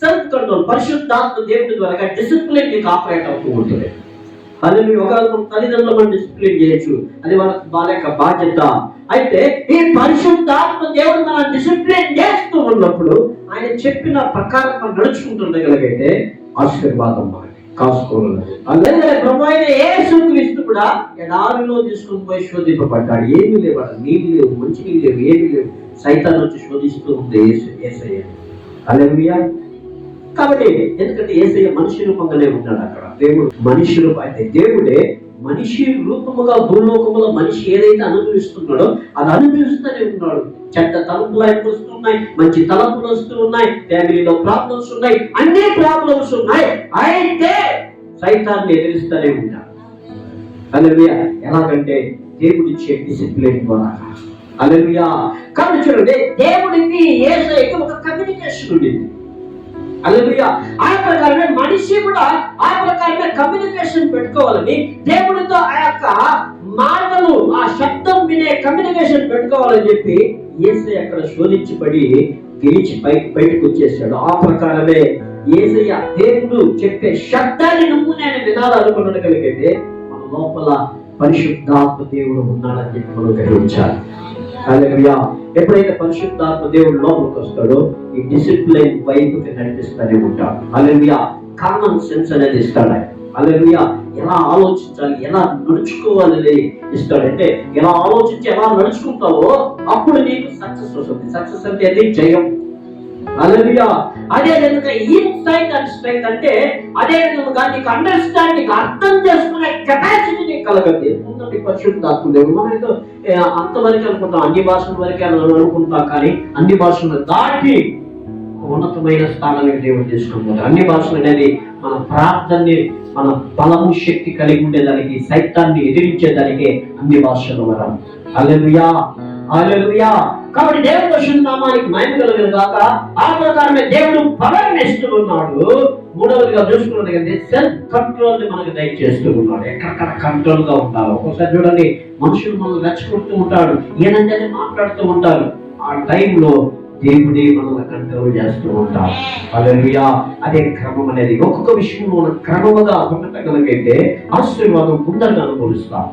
Self control, పరిశుద్ధాత్మ దేవుడి ద్వారా డిసిప్లిన్ మీకు ఆపరేట్ అవుతూ ఉంటుంది. అది మీ ఒక తల్లిదండ్రులు మనం డిసిప్లిన్ చేయొచ్చు, అది వాళ్ళ యొక్క బాధ్యత. అయితే ఈ పరిశుద్ధాత్మ దేవుడు మనం డిసిప్లిన్ చేస్తూ ఉన్నప్పుడు ఆయన చెప్పిన ప్రకారం మనం నడుచుకుంటుండగలిగితే ఆశీర్వాదం మనకి కాసుకోవాలన్నది. అలాగే ప్రభు అయిన యేసుక్రీస్తు కూడా ఎడారిలో తీసుకుని పోయి శోధింపబడ్డాడు. ఏమీ లేవు, నీళ్ళు లేవు, మంచి నీళ్ళు లేవు, ఏమీ లేవు. సైతాన్ వచ్చి శోధిస్తూ ఉంది యేసయ్య. హల్లెలూయా. కాబట్టి ఎందుకంటే యేసయ్య మనిషి రూపంగానే ఉన్నాడు. అక్కడ దేవుడు మనిషి రూపం, అయితే దేవుడే మనిషి రూపముగా భూలోకములో మనిషి ఏదైతే అనుభవిస్తున్నాడో అది అనుభవిస్తూనే ఉన్నాడు. చెడ్డ తలంపులు ఆయనకు వస్తున్నాయి, మంచి తలంపులు వస్తూ ఉన్నాయి, ఫ్యామిలీలో ప్రాబ్లమ్స్ ఉన్నాయి, అన్ని ప్రాబ్లమ్స్ ఉన్నాయి. అయితే సైతాన్ని ఎదిరిస్తూనే ఉంటాడు. హల్లెలూయా. ఎలాగంటే దేవుడిచ్చే డిసిప్లిన్ ద్వారా. హల్లెలూయా. కాబట్టి చూడండి, దేవుడికి యేసయ్యకి ఒక కమ్యూనికేషన్ ఉండింది. హల్లెలూయా. ఆ ప్రకారమే మనిషి కూడా ఆ ప్రకారమే కమ్యూనికేషన్ పెట్టుకోవాలని, దేవుడితో ఆ యొక్క మాటలు, ఆ శబ్దం వినే కమ్యూనికేషన్ పెట్టుకోవాలని చెప్పి యేసయ్య అక్కడ శోధించబడి గెలిచి బయటకు వచ్చేసాడు. ఆ ప్రకారమే యేసయ్య దేవుడు చెప్పే శబ్దాన్ని నువ్వు నేను వినాలనుకున్నట్లయితే మన లోపల పరిశుద్ధాత్మ దేవుడు ఉన్నాడని చెప్పి మనం గ్రహించాలి. హల్లెలూయా. ఎప్పుడైతే పరిశుద్ధాత్మ దేవుడు లోపలికి వస్తాడో ఈ డిసిప్లిన్ వైపుకి నడిపిస్తూనే ఉంటాడు. హల్లెలూయా. కామన్ సెన్స్ అనేది ఇస్తాడు ఆయన. హల్లెలూయా. ఎలా ఆలోచించాలి, ఎలా నడుచుకోవాలని ఇస్తాడంటే, ఎలా ఆలోచించి ఎలా నడుచుకుంటావో అప్పుడు నీకు సక్సెస్ వస్తుంది. సక్సెస్ అంటే అది జయం. హల్లెలూయా. అదే విధంగా ఇన్సైట్ అండ్ స్ట్రెంగ్త్ అంటే అదే విధంగా నీకు అండర్స్టాండింగ్, అర్థం చేసుకునే కెపాసిటీ నీకు కలగదు. ఉందండి పరిశుద్ధాత్మ దేవుడు. మనం ఏదో అంతవరకు అనుకుంటాం, అన్ని భాషల వరకే అనుకుంటాం, కానీ అన్ని భాషలను దాటి ఉన్నతమైన స్థానానికి దేవుడు తీసుకుంటాడు. అన్ని భాషలు అనేది మన ప్రార్థనని, మన బలము శక్తి కలిగి ఉండేదానికి, సైతాన్ని ఎదిరించేదానికి అన్ని భాషలు వరం. హల్లెలూయా. హల్లెలూయా. కాబట్టి దేవుడు పరిశుద్ధ నామానికి మహిమ కలుగును గాక. ఆ ప్రకారమే దేవుడు బలాన్ని ఇస్తూ ఉన్నాడు. మూడవదిగా చూసుకున్నట్లయితే సెల్ఫ్ కంట్రోల్ ని మనకు దయచేస్తూ ఉన్నాడు. ఎక్కడక్కడ కంట్రోల్ గా ఉండాలి. ఒక్కోసారి చూడండి, మనుషులు మనల్ని రెచ్చగొడుతూ ఉంటాడు, ఏనంటే మాట్లాడుతూ ఉంటారు. ఆ టైంలో దేవుడే మనల్ని కంట్రోల్ చేస్తూ ఉంటాడు. హల్లెలూయా. అదే క్రమం అనేది ఒక్కొక్క విషయంలో క్రమముగా ఉండగలిగితే ఆశీర్వాదం ముందరగా అనుభవిస్తాం.